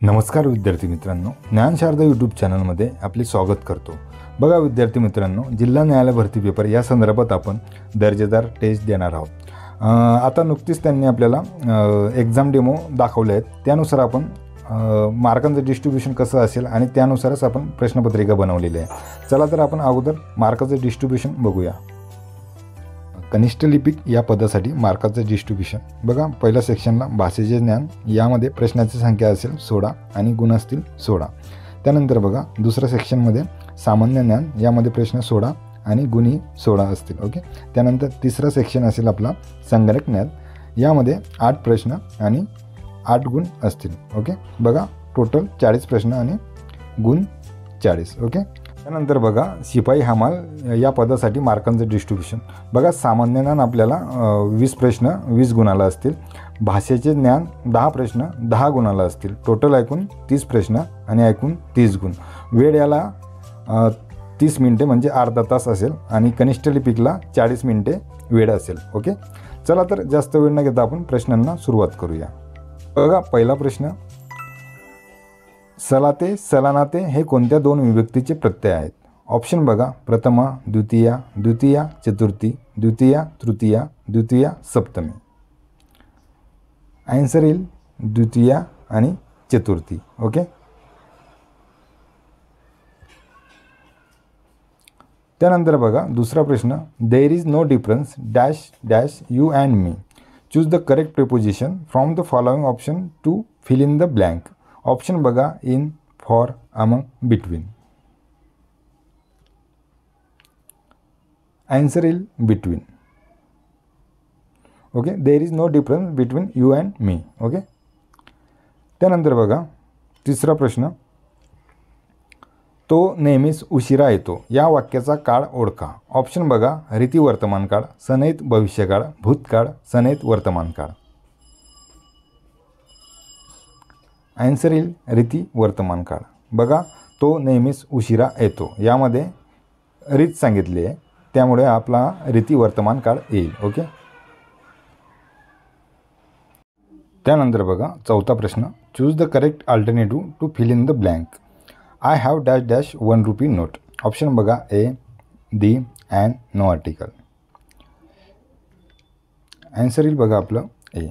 नमस्कार विद्यार्थी मित्रांनो, ज्ञानशारदा यूट्यूब चॅनलमध्ये आपले स्वागत करतो। बघा विद्यार्थी मित्रांनो, जिल्हा न्यायालय भरती पेपर या संदर्भात आपण दर्जेदार टेस्ट देणार आहोत। आता नुकतीच त्यांनी आपल्याला एक्झाम डेमो दाखवले आहेत, त्यानुसार आपण मार्कांचं डिस्ट्रीब्युशन कसं असेल आणि त्यानुसारच आपण प्रश्नपत्रिका बनवलेली आहे। चला तर आपण अगोदर मार्काचं डिस्ट्रीब्युशन बघूया। कनिष्ठ लिपिक या पदासाठी मार्काचं डिस्ट्रीब्युशन बघा, पहिल्या सेक्शनला भाषेचे ज्ञान, यामध्ये प्रश्नाची संख्या असेल 16 आणि गुण असतील 16। त्यानंतर बघा दुसऱ्या सेक्शनमध्ये सामान्य ज्ञान, यामध्ये प्रश्न 16 आणि गुणही 16 असतील। ओके, त्यानंतर तिसरा सेक्शन असेल आपला संगणक ज्ञान, यामध्ये 8 प्रश्न आणि 8 गुण असतील। ओके, बघा टोटल 40 प्रश्न आणि गुण 40। ओके, त्यानंतर बघा शिपाई हमाल या पदासाठी मार्कांचं डिस्ट्रीब्युशन बघा, सामान्य ज्ञान आपल्याला 20 प्रश्न 20 गुणाला असतील, भाषेचे ज्ञान 10 प्रश्न 10 गुणाला असतील, टोटल ऐकून 30 प्रश्न आणि ऐकून 30 गुण। वेळ याला 30 मिनिटे म्हणजे अर्धा तास असेल आणि कनिष्ठ लिपिकला 40 मिनिटे वेळ असेल। ओके, चला तर जास्त वेळ न घेता आपण प्रश्नांना सुरुवात करूया। बघा पहिला प्रश्न, सलाते सलानाते हे कोणत्या दोन विभक्तीचे प्रत्यय आहेत? ऑप्शन बघा, प्रथमा द्वितीया, द्वितीया चतुर्थी, द्वितीया तृतीया, द्वितीया सप्तमी। आन्सर येईल द्वितीया आणि चतुर्थी। ओके, त्यानंतर बघा दुसरा प्रश्न, there is no difference dash dash you and me, choose the correct preposition from the following option to fill in the blank. Option बघा, in, for, among, between. Answer येईल between. Okay, there is no difference between you and me. Okay, त्यानंतर बघा तिसरा प्रश्न, तो नेहमीच उशिरा येतो या वाक्याचा काळ ओळखा। ऑप्शन बघा, रीती वर्तमान काळ, सनईत भविष्यकाळ, भूतकाळ, सनईत वर्तमान काळ। आन्सर येईल रीती वर्तमान काळ। बघा, तो नेहमीच उशिरा येतो, यामध्ये रीत सांगितली आहे, त्यामुळे आपला रीती वर्तमान काळ येईल। ओके, त्यानंतर बघा चौथा प्रश्न, choose the correct alternative to fill in the blank. I have dash dash 1 rupee note. Option बघा, a, the, and, no article. Answer येईल बघा आपलं ए।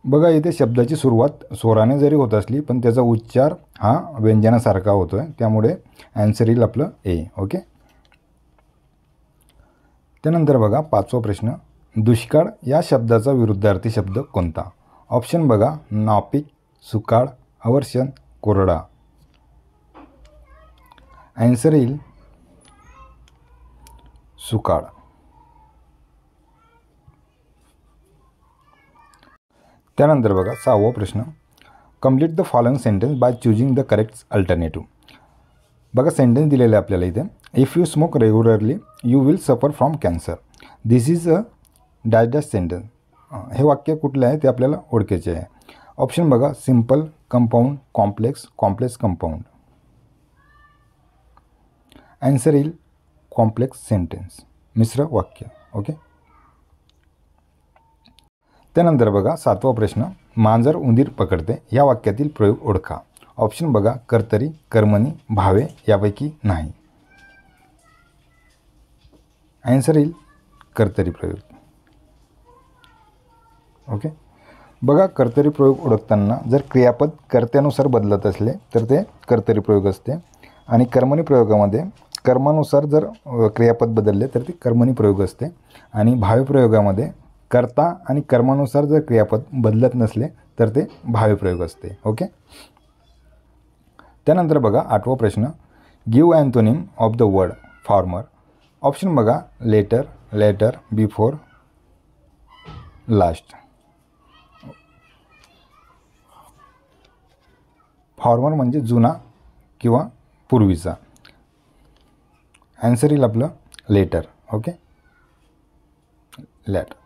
बघा इथे शब्दाची सुरुवात स्वराने जरी होत असली पण त्याचा उच्चार हा व्यंजनासारखा होतो आहे, त्यामुळे आन्सर येईल आपलं ए। ओके, त्यानंतर बघा पाचवा प्रश्न, दुष्काळ या शब्दाचा विरुद्धार्थी शब्द कोणता? ऑप्शन बघा, नापीक, सुकाळ, अवर्षण, कोरडा। आन्सर येईल सुकाळ। त्यानंतर बघा सहावा प्रश्न, complete the following sentence by choosing the correct alternative. बघा सेंटेन्स दिलेले आहे आपल्याला इथे, if you smoke regularly you will suffer from cancer, this is a dash dash sentence. हे वाक्य कुठलं आहे ते आपल्याला ओळखायचे आहे। ऑप्शन बघा, simple, compound, complex, complex compound. Answer येईल कॉम्प्लेक्स सेंटेन्स, मिश्र वाक्य। ओके, त्यानंतर बघा सातवा प्रश्न, मांजर उंदीर पकडते या वाक्यातील प्रयोग ओळखा। ऑप्शन बघा, कर्तरी, कर्मणी, भावे, यापैकी नाही। आन्सर येईल कर्तरी प्रयोग। ओके, बघा कर्तरी प्रयोग ओळखताना जर क्रियापद कर्त्यानुसार बदलत असले तर ते कर्तरी प्रयोग असते, आणि कर्मणी प्रयोगामध्ये कर्मानुसार जर क्रियापद बदलले तर ते कर्मणी प्रयोग असते, आणि भावे प्रयोगामध्ये कर्ता आणि कर्मानुसार जर क्रियापद बदलत नसले तर ते भावे प्रयोग असते। ओके, त्यानंतर बघा आठवा प्रश्न, give antonym of the word former. Option बघा, later, later, before, last. Former म्हणजे जुना किंवा पूर्वीचा। आन्सर येईल आपलं लेटर। Okay, letter.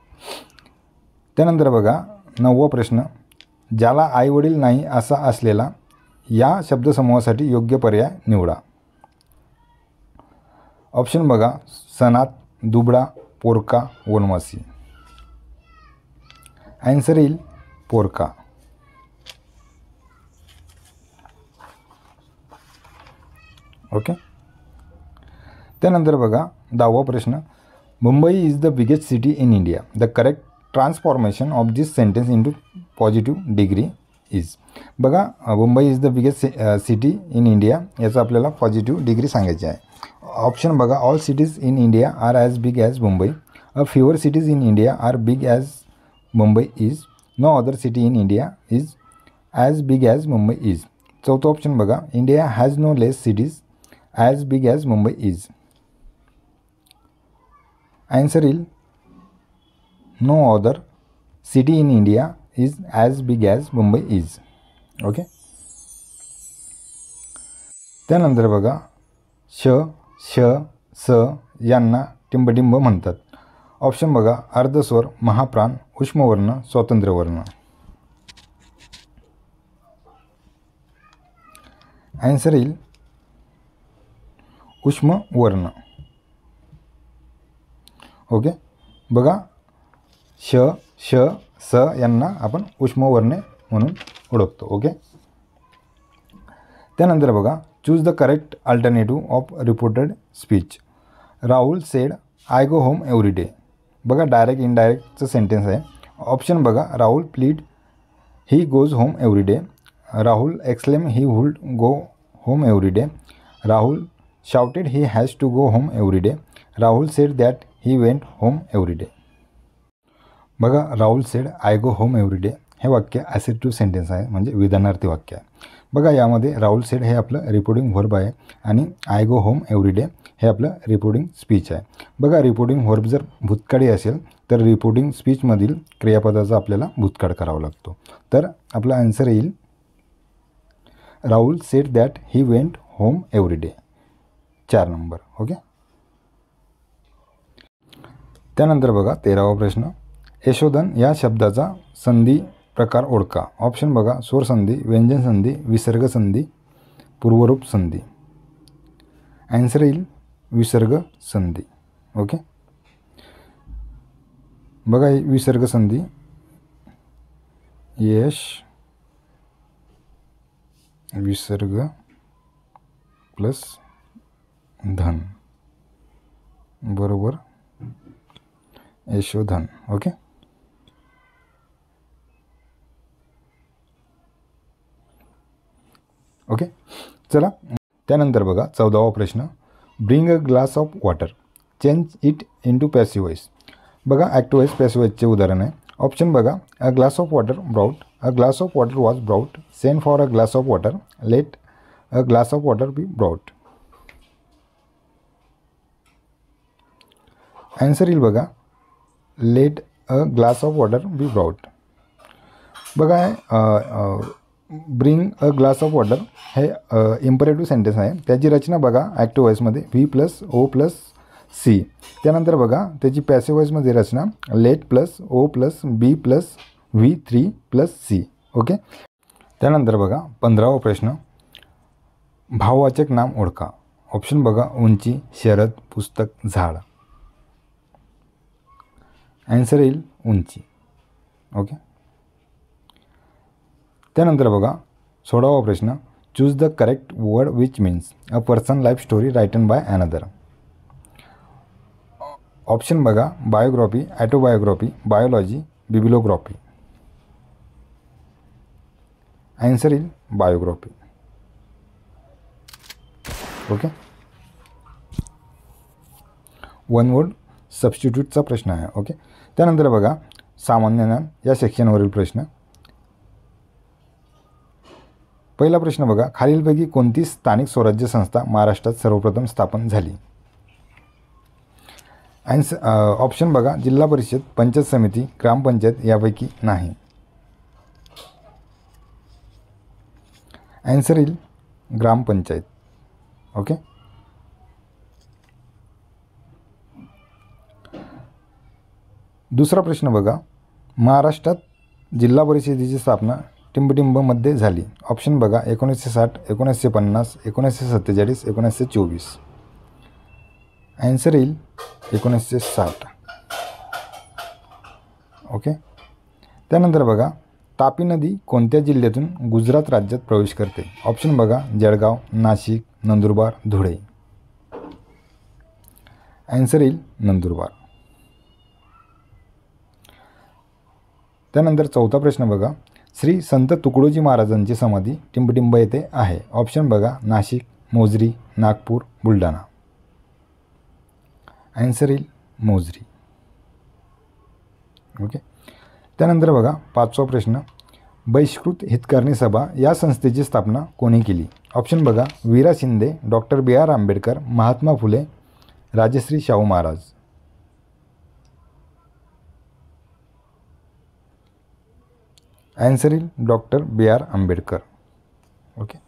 त्यानंतर बघा नववा प्रश्न, ज्याला आई वडील नाही असा असलेला या शब्दसमूहासाठी योग्य पर्याय निवडा। ऑप्शन बघा, सनात, दुबळा, पोरका, वनवासी। आन्सर येईल पोरका। ओके. त्यानंतर बघा 10वा प्रश्न, Mumbai is the biggest city in India. The correct transformation of this sentence into positive degree is. बघा Mumbai is the biggest city in India याचं आपल्याला पॉझिटिव्ह डिग्री सांगायची आहे. ऑप्शन बघा, all cities in India are as big as Mumbai. Fewer cities in India are big as Mumbai is. No other city in India is as big as Mumbai is. चौथं option बघा, India has no less cities as big as Mumbai is. Answer येईल no other city in India is as big as Mumbai is. Okay. त्यानंतर बघा श, श, स यांना टिंबटिंब म्हणतात. ऑप्शन बघा, अर्धस्वर, महाप्राण, उष्मवर्ण, स्वातंत्र्यवर्ण. आन्सर येईल उष्मवर्ण. ओके. बघा श, श, स यांना आपण उष्मवर्णे म्हणून ओळखतो. ओके. त्यानंतर बघा, choose the correct alternative of reported speech. Rahul said I go home every day. बघा डायरेक्ट इनडायरेक्टचं सेंटेन्स आहे. ऑप्शन बघा, Rahul plead he goes home every day. Rahul exclaim he would go home every day. Rahul shouted he has to go home every day. Rahul said that he went home every day. बघा Rahul said I go home every day हे वाक्य ॲसेटिव्ह sentence आहे, म्हणजे विधानार्थी वाक्य आहे. बघा यामध्ये Rahul sed हे आपलं रिपोर्टिंग व्हर्ब आहे आणि I go home every day हे आपलं रिपोर्टिंग स्पीच आहे. बघा रिपोर्टिंग व्हर्ब जर भूतकाळी असेल तर रिपोर्टिंग स्पीचमधील क्रियापदाचा आपल्याला भूतकाळ करावा लागतो. तर आपला आन्सर येईल Rahul said that he went home every day. 4 number. Okay. त्यानंतर बघा 13वा प्रश्न, यशोधन या शब्दाचा संधी प्रकार ओळखा. ऑप्शन बघा, स्वर संधी, व्यंजन संधी, विसर्ग संधी, पूर्वरूप संधी. आन्सर येईल विसर्ग संधी. ओके. बघा ही विसर्ग संधी, यश विसर्ग प्लस धन बरोबर यशोधन. ओके. ओके. चला त्यानंतर बघा 14वा प्रश्न, bring a glass of water, change it into passive voice. बघा ॲक्टिव्ह वॉइस पॅसिव्ह वॉइसचे उदाहरण आहे. ऑप्शन बघा, a glass of water brought. A glass of water was brought. Send for a glass of water. Let a glass of water be brought. Answer येईल बघा let a glass of water be brought. बघा bring a glass of water हे imperative sentence आहे. त्याची रचना बघा active वॉइसमध्ये V plus O plus C. त्यानंतर बघा त्याची पॅसिव्ह वॉइसमध्ये रचना let plus O plus B plus V 3 plus C. Okay. त्यानंतर बघा 15वा प्रश्न, भाववाचक नाम ओळखा. ऑप्शन बघा, उंची, शरद, पुस्तक, झाड. आन्सर येईल उंची. ओके. त्यानंतर बघा 16वा प्रश्न, choose the correct word which means a person life story written by another. Option बघा, biography, autobiography, biology, bibliography. Answer येईल बायोग्राफी. ओके. वन वर्ड सबस्टिट्यूटचा प्रश्न आहे. ओके. त्यानंतर बघा सामान्य ज्ञान या सेक्शनवरील प्रश्न. पहिला प्रश्न बघा, खालीलपैकी कोणती स्थानिक स्वराज्य संस्था महाराष्ट्रात सर्वप्रथम स्थापन झाली. ऑप्शन बघा, जिल्हा परिषद, पंचायत समिती, ग्रामपंचायत यापैकी नाही. आन्सर येईल ग्रामपंचायत. ओके. दुसरा प्रश्न बघा, महाराष्ट्रात जिल्हा परिषदेची स्थापना टिंबटिंबमध्ये झाली. ऑप्शन बघा, 1960, 1950, 1947, 1924. आन्सर येईल 1960. ओके. त्यानंतर बघा तापी नदी कोणत्या जिल्ह्यातून गुजरात राज्यात प्रवेश करते? ऑप्शन बघा, जळगाव, नाशिक, नंदुरबार, धुळे. आन्सर येईल नंदुरबार. त्यानंतर चौथा प्रश्न बघा, श्री संत तुकडोजी महाराजांची समाधी टिंबटिंब येथे आहे. ऑप्शन बघा, नाशिक, मोजरी, नागपूर, बुलढाणा. आन्सर येईल मोजरी. ओके. त्यानंतर बघा पाचवा प्रश्न, बहिष्कृत हितकारणी सभा या संस्थेची स्थापना कोणी केली? ऑप्शन बघा, वीरा Shinde, doctor B.R. Ambedkar, Mahatma Phule, Rajshri Shahu Maharaj. Answer येईल डॉक्टर B.R. आंबेडकर. ओके.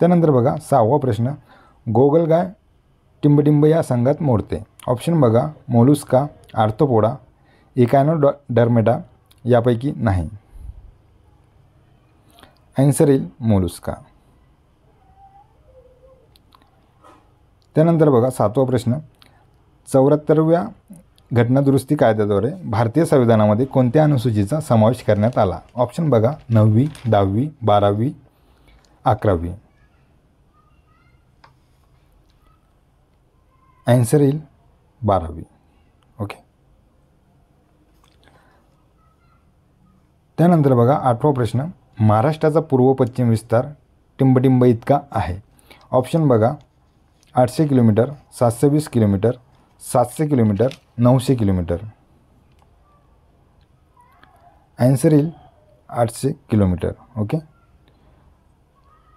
त्यानंतर बघा सहावा प्रश्न, गोगलगाय टिंबटिंब या संघात मोडते. ऑप्शन बघा, मोलुस्का, आर्थ्रोपोडा, इकायनोडर्मेटा यापैकी नाही. आन्सर येईल मोलुस्का. त्यानंतर बघा सातवा प्रश्न, 74व्या घटनादुरुस्ती कायद्याद्वारे भारतीय संविधानामध्ये कोणत्या अनुसूचीचा समावेश करण्यात आला? ऑप्शन बघा, 9वी, 10वी, 12वी, 11वी. आन्सर येईल 12वी. ओके. त्यानंतर बघा आठवा प्रश्न, महाराष्ट्राचा पूर्व पश्चिम विस्तार टिंबटिंब इतका आहे. ऑप्शन बघा, 800 kilometre, 720 kilometre, 700 kilometre, 900 kilometre. Answer येईल 800 किलोमीटर. ओके.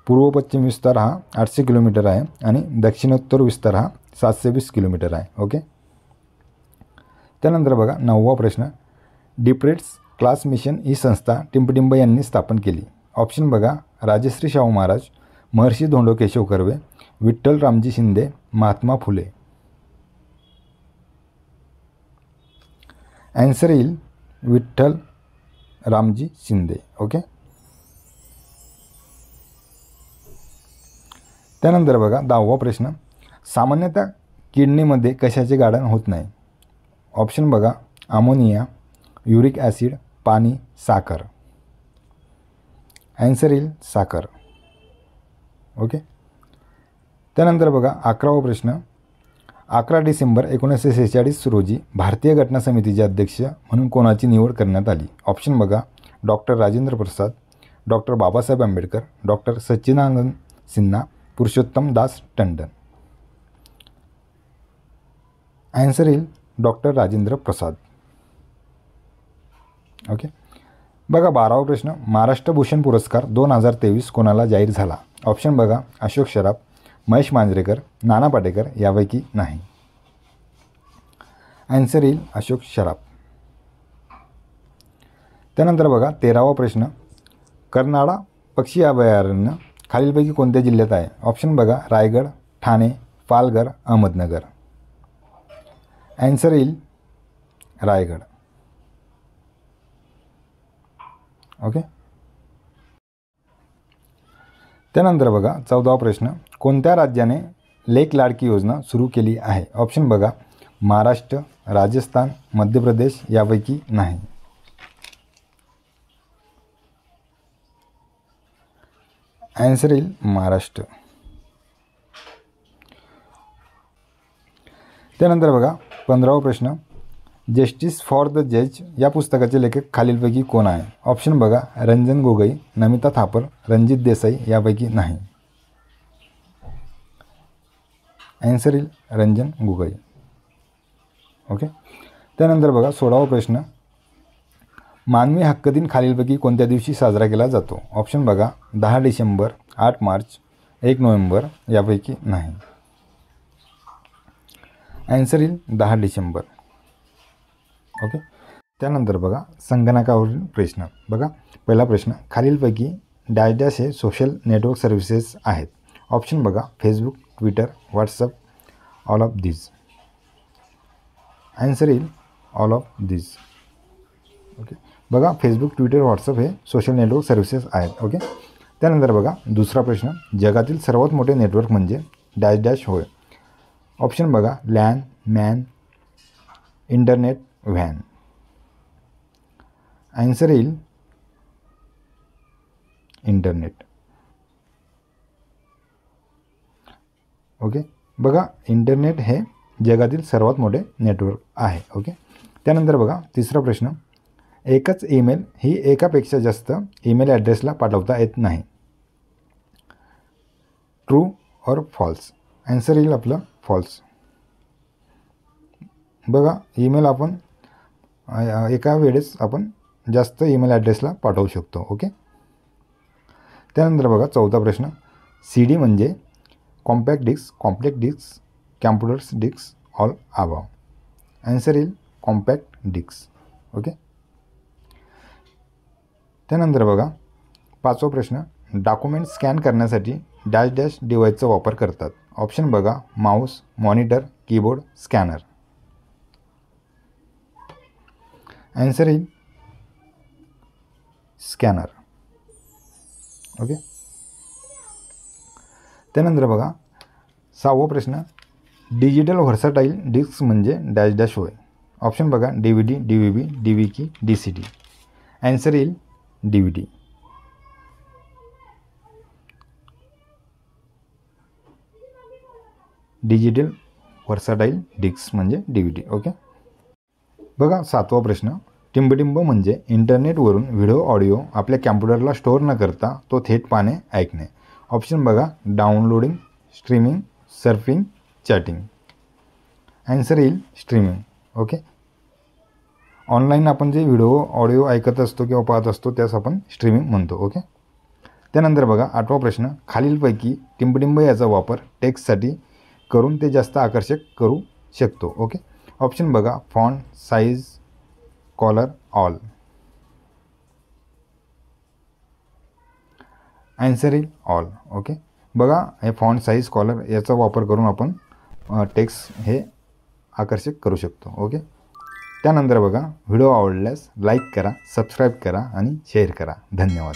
पूर्व पश्चिम विस्तार हा 800 किलोमीटर आहे आणि दक्षिणोत्तर विस्तार हा 720 किलोमीटर आहे. ओके. त्यानंतर बघा नववा प्रश्न, डिप्रेट्स क्लास मिशन ही संस्था टिंबटिंब यांनी स्थापन केली. ऑप्शन बघा, राजश्री शाहू महाराज, महर्षी धोंडो केशव कर्वे, विठ्ठल रामजी शिंदे, महात्मा फुले. आन्सर येईल विठ्ठल रामजी शिंदे. ओके. त्यानंतर बघा 10वा प्रश्न, सामान्यतः किडनीमध्ये कशाचे गाळण होत नाही? ऑप्शन बघा, अमोनिया, युरिक ॲसिड, पाणी, साखर. आन्सर येईल साखर. ओके. त्यानंतर बघा 11वा प्रश्न, 11 डिसेंबर 1946 रोजी भारतीय घटना समितीचे अध्यक्ष म्हणून कोणाची निवड करण्यात आली? ऑप्शन बघा, doctor Rajendra Prasad, doctor Babasaheb Ambedkar, doctor सच्चिदानंद सिन्हा, पुरुषोत्तम दास टंडन. आन्सर येईल डॉक्टर राजेंद्र प्रसाद. ओके. बघा 12वा प्रश्न, महाराष्ट्र भूषण पुरस्कार 2023 कोणाला जाहीर झाला? ऑप्शन बघा, अशोक सराफ, महेश मांजरेकर, नाना पाटेकर यापैकी नाही. आन्सर येईल अशोक सराफ. त्यानंतर बघा 13वा प्रश्न, कर्नाळा पक्षी अभयारण्य खालीलपैकी कोणत्या जिल्ह्यात आहे? ऑप्शन बघा, रायगड, ठाणे, पालघर, अहमदनगर. आन्सर येईल रायगड. ओके. त्यानंतर बघा 14वा प्रश्न, कोणत्या राज्याने लेक लाडकी योजना सुरू केली आहे? ऑप्शन बघा, महाराष्ट्र, राजस्थान, मध्य प्रदेश यापैकी नाही. आन्सर येईल महाराष्ट्र. त्यानंतर बघा 15वा प्रश्न, जस्टिस फॉर द जज या पुस्तकाचे लेखक खालीलपैकी कोण आहे? ऑप्शन बघा, रंजन गोगोई, नमिता थापर, रणजित देसाई यापैकी नाही. आन्सर येईल रंजन गोगोई. ओके. त्यानंतर बघा 16वा प्रश्न, मानवी हक्क दिन खालीलपैकी कोणत्या दिवशी साजरा केला जातो? ऑप्शन बघा, 10 डिसेंबर, 8 मार्च, 1 नोव्हेंबर यापैकी नाही. आन्सर येईल 10 डिसेंबर. ओके. त्यानंतर बघा संगणकावरील प्रश्न. बघा पहिला प्रश्न, खालीलपैकी डॅश डॅश हे सोशल नेटवर्क सर्व्हिसेस आहेत? ऑप्शन बघा, Facebook, Twitter, WhatsApp, all of this. Answer येईल ऑल ऑफ दिस. ओके. बघा फेसबुक, ट्विटर, व्हॉट्सअप हे सोशल नेटवर्क सर्व्हिसेस आहेत. ओके. त्यानंतर बघा दुसरा प्रश्न, जगातील सर्वात मोठे नेटवर्क म्हणजे डॅश डॅश होय? ऑप्शन बघा, LAN, man, internet, van. Answer येईल इंटरनेट. ओके, बघा इंटरनेट हे जगातील सर्वात मोठे नेटवर्क आहे. ओके, त्यानंतर बघा तिसरा प्रश्न, एकच ईमेल ही एकापेक्षा जास्त ईमेल ॲड्रेसला पाठवता येत नाही. ट्रू और फॉल्स? आन्सर येईल आपलं फॉल्स. बघा ईमेल आपण एका वेळेस आपण जास्त ईमेल ॲड्रेसला पाठवू शकतो. ओके, त्यानंतर बघा चौथा प्रश्न, CD म्हणजे compact disc, complect disc, computers disc, all above? Answer येईल कॉम्पॅक्ट डिस्क. ओके, त्यानंतर बघा पाचवा प्रश्न, डॉक्युमेंट स्कॅन करण्यासाठी डॅश डॅश डिव्हाइसचा वापर करतात. ऑप्शन बघा, mouse, monitor, keyboard, scanner. Answer येईल स्कॅनर. ओके, त्यानंतर बघा सहावा प्रश्न, डिजिटल व्हर्सटाईल डिस्क म्हणजे डॅश डॅश होय. ऑप्शन बघा, DVD, DVB, DVK, DCD. Answer येईल DVD. डिजिटल व्हर्सटाईल डिस्क म्हणजे DVD. ओके, बघा सातवा प्रश्न, टिंबटिंब म्हणजे इंटरनेटवरून व्हिडिओ ऑडिओ आपल्या कॅम्प्युटरला स्टोअर न करता तो थेट पाहणे, ऐकणे. ऑप्शन बघा, downloading, streaming, surfing, chatting. Answer येईल स्ट्रीमिंग. ओके, ऑनलाईन आपण जे व्हिडिओ ऑडिओ ऐकत असतो किंवा पाहत असतो त्यास आपण स्ट्रीमिंग म्हणतो. ओके, त्यानंतर बघा आठवा प्रश्न, खालीलपैकी टिंबटिंब याचा वापर टेक्स्टसाठी करून ते जास्त आकर्षक करू शकतो. ओके, ऑप्शन बघा, font, size, colour, all. Answer येईल ऑल. ओके, बघा हे फॉन्ट, साईज, कॉलर याचा वापर करून आपण टेक्स्ट हे आकर्षक करू शकतो. ओके, त्यानंतर बघा व्हिडिओ आवडल्यास लाईक करा, सबस्क्राईब करा आणि शेअर करा. धन्यवाद.